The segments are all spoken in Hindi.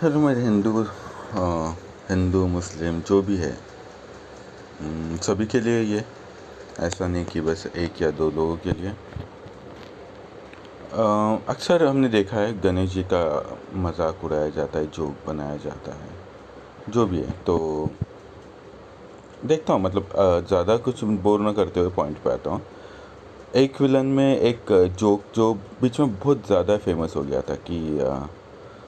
हेलो मेरे हिंदू मुस्लिम जो भी है, सभी के लिए ये ऐसा नहीं कि बस एक या दो लोगों के लिए। अक्सर हमने देखा है गणेश जी का मजाक उड़ाया जाता है, जोक बनाया जाता है, जो भी है। तो देखता हूँ, मतलब ज़्यादा कुछ बोर ना करते हुए पॉइंट पे आता हूँ। एक विलन में एक जोक जो बीच में बहुत ज़्यादा फेमस हो गया था कि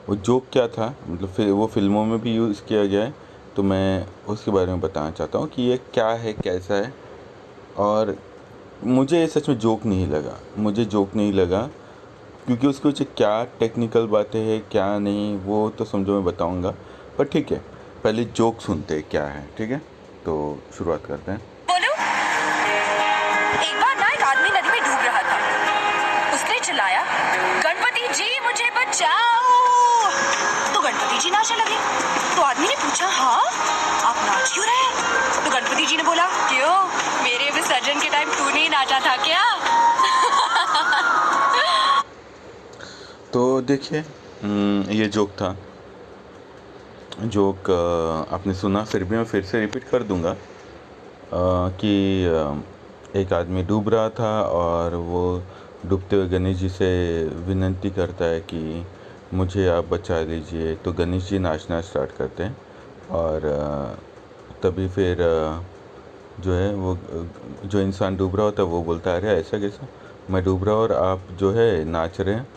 वो जोक क्या था, मतलब फिर वो फिल्मों में भी यूज़ किया गया है। तो मैं उसके बारे में बताना चाहता हूँ कि ये क्या है, कैसा है। और मुझे ये सच में जोक नहीं लगा, मुझे जोक नहीं लगा, क्योंकि उसके पीछे क्या टेक्निकल बातें हैं क्या नहीं, वो तो समझो मैं बताऊँगा। पर ठीक है, पहले जोक सुनते हैं क्या है, ठीक है। तो शुरुआत करते हैं। बोलूं? एक बार ना एक आदमी नदी में डूब रहा था। उसने चिल्लाया, गणपति जी मुझे बचाओ। तो गणपति जी नाचने लगे। तो आदमी ने पूछा, हाँ आप नाच क्यों रहे? तो गणपति जी ने बोला, क्यों, मेरे विसर्जन के टाइम तू नहीं नाचा था क्या? तो देखिए, ये जोक था। जोक आपने सुना, फिर भी मैं फिर से रिपीट कर दूंगा कि एक आदमी डूब रहा था और वो डूबते हुए गणेश जी से विनती करता है कि मुझे आप बचा लीजिए। तो गणेश जी नाचना स्टार्ट करते हैं और तभी फिर जो है वो जो इंसान डूब रहा होता है वो बोलता है, अरे ऐसा कैसा, मैं डूब रहा हूँ और आप जो है नाच रहे हैं।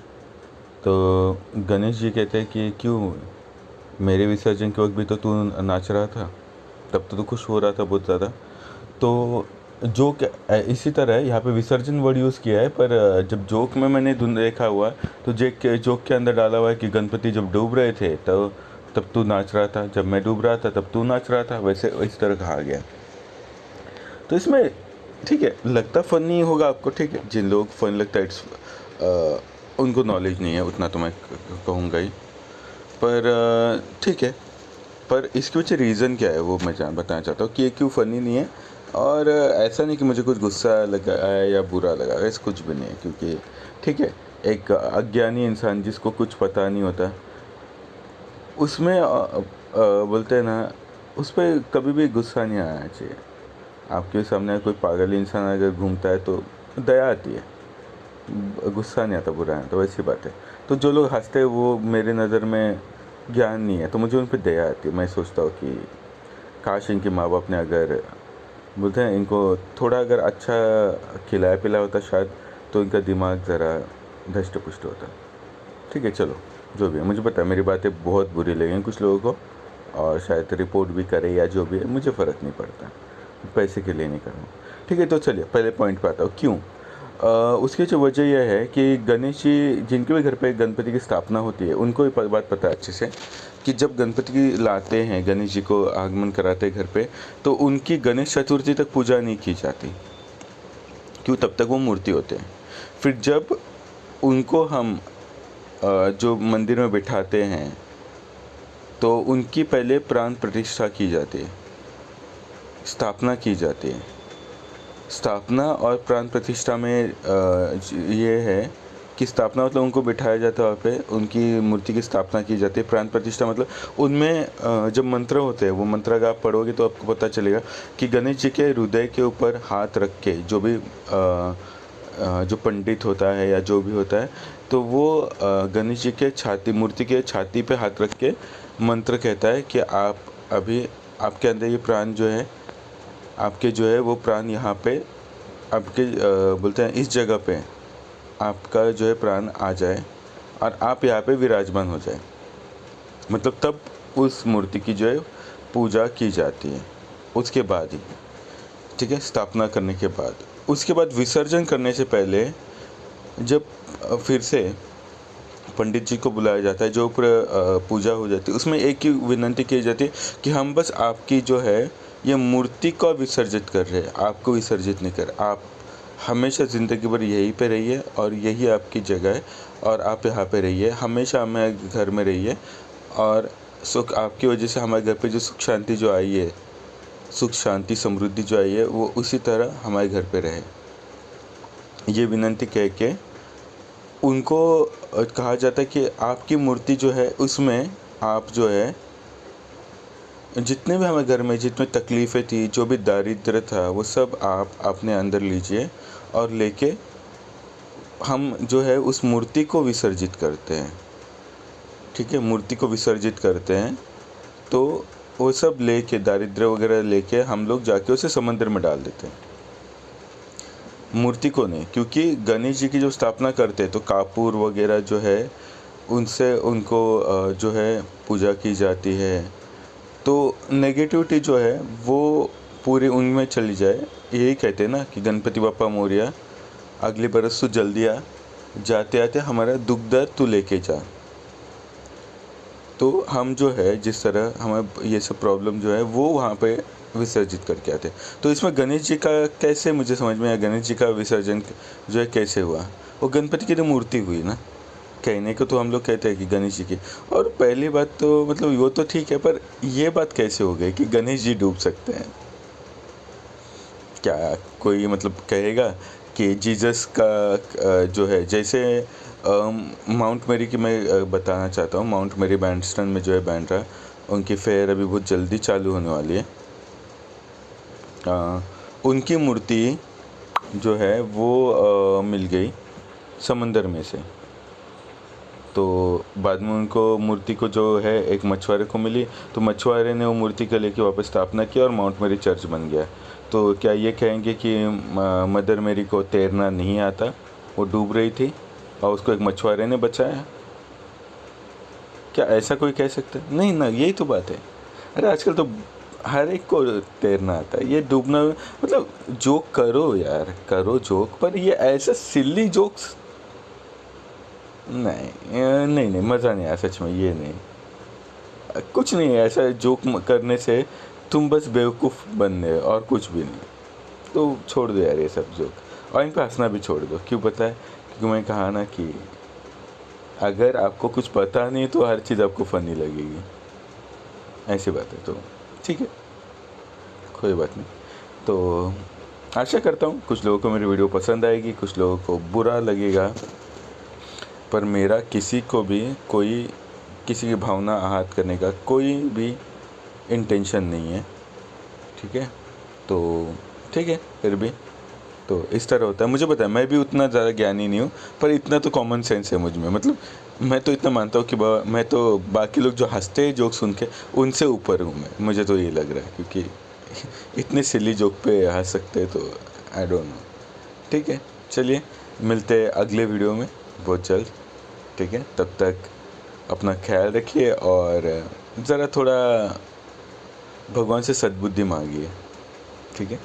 तो गणेश जी कहते हैं कि क्यों, मेरे विसर्जन के वक्त भी तो तू नाच रहा था, तब तो तू खुश हो रहा था बहुत ज़्यादा। तो जोक इसी तरह है, यहाँ पे विसर्जन वर्ड यूज़ किया है, पर जब जोक में मैंने देखा हुआ है तो जोक के अंदर डाला हुआ है कि गणपति जब डूब रहे थे तो तब तू नाच रहा था, जब मैं डूब रहा था तब तू नाच रहा था, वैसे इस तरह कहा गया। तो इसमें ठीक है, लगता फ़नी होगा आपको, ठीक है, जिन लोग फ़नी लगता है उनको नॉलेज नहीं है उतना, तो मैं कहूँगा ही। पर ठीक है, पर इसके पीछे रीज़न क्या है वो मैं बताना चाहता हूँ कि ये क्यों फ़नी नहीं है। और ऐसा नहीं कि मुझे कुछ गुस्सा लगा है या बुरा लगा, ऐसा कुछ भी नहीं है, क्योंकि ठीक है, एक अज्ञानी इंसान जिसको कुछ पता नहीं होता, उसमें बोलते हैं ना, उस पर कभी भी गुस्सा नहीं आना चाहिए। आपके सामने कोई पागल इंसान अगर घूमता है तो दया आती है, गुस्सा नहीं आता, बुरा है, तो वैसी बात है। तो जो लोग हंसते हैं वो मेरे नज़र में ज्ञान नहीं है, तो मुझे उन पर दया आती है। मैं सोचता हूँ कि काश इनके माँ बाप ने अगर बोलते हैं इनको थोड़ा अगर अच्छा खिलाया पिलाया होता शायद, तो इनका दिमाग ज़रा धष्ट पुष्ट होता। ठीक है, चलो जो भी है, मुझे पता है मेरी बातें बहुत बुरी लगेंगी कुछ लोगों को, और शायद रिपोर्ट भी करे या जो भी है, मुझे फ़र्क नहीं पड़ता, पैसे के लिए नहीं कर रहा हूँ। ठीक है, तो चलिए पहले पॉइंट पे आता हूँ क्यों। उसकी जो वजह यह है कि गणेश जी जिनके भी घर पे गणपति की स्थापना होती है उनको ये बात पता है अच्छे से कि जब गणपति की लाते हैं, गणेश जी को आगमन कराते हैं घर पे, तो उनकी गणेश चतुर्थी तक पूजा नहीं की जाती। क्यों, तब तक वो मूर्ति होते हैं। फिर जब उनको हम जो मंदिर में बिठाते हैं तो उनकी पहले प्राण प्रतिष्ठा की जाती है, स्थापना की जाती है। स्थापना और प्राण प्रतिष्ठा में ये है कि स्थापना मतलब उनको बिठाया जाता है वहाँ पे, उनकी मूर्ति की स्थापना की जाती है। प्राण प्रतिष्ठा मतलब उनमें जब मंत्र होते हैं, वो मंत्र अगर आप पढ़ोगे तो आपको पता चलेगा कि गणेश जी के हृदय के ऊपर हाथ रख के जो भी जो पंडित होता है या जो भी होता है, तो वो गणेश जी के छाती, मूर्ति के छाती पे हाथ रख के मंत्र कहता है कि आप अभी, आपके अंदर ये प्राण जो है, आपके जो है वो प्राण यहाँ पे आपके बोलते हैं इस जगह पे आपका जो है प्राण आ जाए और आप यहाँ पे विराजमान हो जाए। मतलब तब उस मूर्ति की जो है पूजा की जाती है, उसके बाद ही, ठीक है, स्थापना करने के बाद। उसके बाद विसर्जन करने से पहले जब फिर से पंडित जी को बुलाया जाता है, जो पूजा हो जाती है, उसमें एक ही विनती की जाती है कि हम बस आपकी जो है ये मूर्ति को विसर्जित कर रहे हैं, आपको विसर्जित नहीं कर। आप हमेशा ज़िंदगी भर यहीं पे रहिए और यही आपकी जगह है और आप यहाँ पे रहिए, हमेशा हमारे घर में रहिए, और सुख आपकी वजह से हमारे घर पे जो सुख शांति जो आई है, सुख शांति समृद्धि जो आई है, वो उसी तरह हमारे घर पे रहे। ये विनती कह के उनको कहा जाता है कि आपकी मूर्ति जो है उसमें आप जो है जितने भी हमें घर में जितनी तकलीफ़ें थी, जो भी दारिद्र्य था, वो सब आप अपने अंदर लीजिए और लेके हम जो है उस मूर्ति को विसर्जित करते हैं, ठीक है? मूर्ति को विसर्जित करते हैं, तो वो सब लेके दारिद्र्य वगैरह लेके हम लोग जाके उसे समंदर में डाल देते हैं। मूर्ति को नहीं, क्योंकि गणेश जी की जो स्थापना करते हैं तो कापूर वगैरह जो है उनसे उनको जो है पूजा की जाती है, तो नेगेटिविटी जो है वो पूरी उनमें चली जाए। यही कहते हैं ना कि गणपति बप्पा मोरया, अगले बरस तू जल्दी आ, जाते आते हमारा दुख दर्द तू लेके जा। तो हम जो है जिस तरह हमें ये सब प्रॉब्लम जो है वो वहाँ पे विसर्जित करके आते। तो इसमें गणेश जी का कैसे मुझे समझ में आया, गणेश जी का विसर्जन जो है कैसे हुआ? वो गणपति की तो मूर्ति हुई ना, कहने को तो हम लोग कहते हैं कि गणेश जी की। और पहली बात तो मतलब वो तो ठीक है, पर ये बात कैसे हो गई कि गणेश जी डूब सकते हैं? क्या कोई मतलब कहेगा कि जीसस का जो है जैसे माउंट मेरी की मैं बताना चाहता हूँ, माउंट मेरी बैंडस्टैंड में जो है बैंड्रा, उनकी फेयर अभी बहुत जल्दी चालू होने वाली है। उनकी मूर्ति जो है वो मिल गई समंदर में से। तो बाद में उनको मूर्ति को जो है एक मछुआरे को मिली, तो मछुआरे ने वो मूर्ति को लेके वापस स्थापना की और माउंट मेरी चर्च बन गया। तो क्या ये कहेंगे कि मदर मेरी को तैरना नहीं आता, वो डूब रही थी और उसको एक मछुआरे ने बचाया? क्या ऐसा कोई कह सकता है? नहीं ना, यही तो बात है। अरे आजकल तो हर एक को तैरना आता है, ये डूबना मतलब जोक करो यार, करो जोक, पर ये ऐसा सिल्ली जोक्स नहीं नहीं नहीं, मज़ा नहीं आया सच में, ये नहीं, कुछ नहीं है ऐसा जोक करने से तुम बस बेवकूफ़ बनने और कुछ भी नहीं। तो छोड़ दो यार ये सब जोक, और इन पर हंसना भी छोड़ दो। क्यों पता है? क्योंकि मैं कहा ना कि अगर आपको कुछ पता नहीं तो हर चीज़ आपको फ़नी लगेगी, ऐसी बात है। तो ठीक है, कोई बात नहीं। तो आशा करता हूँ कुछ लोगों को मेरी वीडियो पसंद आएगी, कुछ लोगों को बुरा लगेगा, पर मेरा किसी को भी कोई किसी की भावना आहत करने का कोई भी इंटेंशन नहीं है, ठीक है? तो ठीक है, फिर भी तो इस तरह होता है। मुझे पता है मैं भी उतना ज़्यादा ज्ञानी नहीं हूँ, पर इतना तो कॉमन सेंस है मुझ में। मतलब मैं तो इतना मानता हूँ कि मैं तो बाकी लोग जो हंसते हैं जोक सुन के, उनसे ऊपर हूँ मैं, मुझे तो ये लग रहा है, क्योंकि इतने सिली जोक पे हंस सकते हैं, तो आई डोंट नो। ठीक है, चलिए मिलते हैं अगले वीडियो में बहुत जल्द, ठीक है? तब तक अपना ख्याल रखिए और ज़रा थोड़ा भगवान से सद्बुद्धि मांगिए, ठीक है?